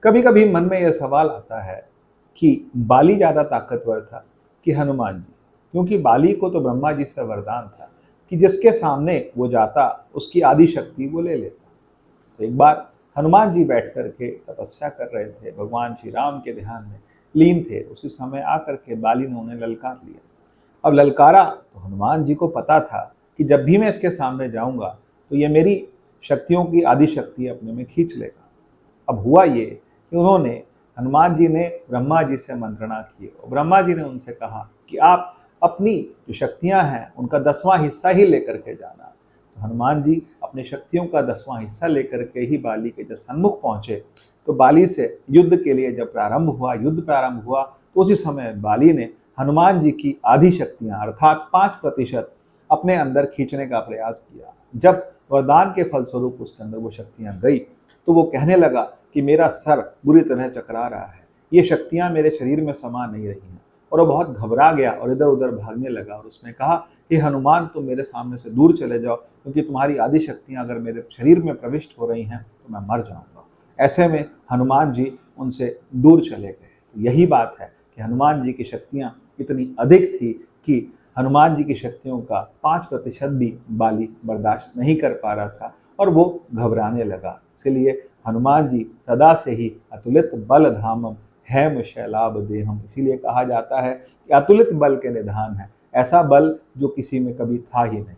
कभी कभी मन में यह सवाल आता है कि बाली ज्यादा ताकतवर था कि हनुमान जी, क्योंकि बाली को तो ब्रह्मा जी से वरदान था कि जिसके सामने वो जाता उसकी आदि शक्ति वो ले लेता। तो एक बार हनुमान जी बैठ करके तपस्या कर रहे थे, भगवान श्री राम के ध्यान में लीन थे। उसी समय आकर के बाली ने उन्हें ललकार लिया। अब ललकारा तो हनुमान जी को पता था कि जब भी मैं इसके सामने जाऊंगा तो ये मेरी शक्तियों की आदि शक्ति अपने में खींच लेगा। अब हुआ ये कि उन्होंने हनुमान जी ने ब्रह्मा जी से मंत्रणा की और ब्रह्मा जी ने उनसे कहा कि आप अपनी जो शक्तियां हैं उनका 10वां हिस्सा ही लेकर के जाना। तो हनुमान जी अपनी शक्तियों का 10वां हिस्सा लेकर के ही बाली के जब सन्मुख पहुंचे तो बाली से युद्ध के लिए जब युद्ध प्रारंभ हुआ तो उसी समय बाली ने हनुमान जी की आधी शक्तियां अर्थात 5% अपने अंदर खींचने का प्रयास किया। जब वरदान के फलस्वरूप उसके अंदर वो शक्तियां गई तो वो कहने लगा कि मेरा सर बुरी तरह चकरा रहा है, ये शक्तियां मेरे शरीर में समा नहीं रही हैं। और वो बहुत घबरा गया और इधर उधर भागने लगा और उसने कहा, हे हनुमान, तुम मेरे सामने से दूर चले जाओ, क्योंकि तुम्हारी आदि शक्तियां अगर मेरे शरीर में प्रविष्ट हो रही हैं तो मैं मर जाऊंगा। ऐसे में हनुमान जी उनसे दूर चले गए। तो यही बात है कि हनुमान जी की शक्तियां इतनी अधिक थी कि हनुमान जी की शक्तियों का 5% भी बाली बर्दाश्त नहीं कर पा रहा था और वो घबराने लगा। इसलिए हनुमान जी सदा से ही अतुलित बल धामम हैम शैलाभ देहम, इसीलिए कहा जाता है कि अतुलित बल के निधान है, ऐसा बल जो किसी में कभी था ही नहीं।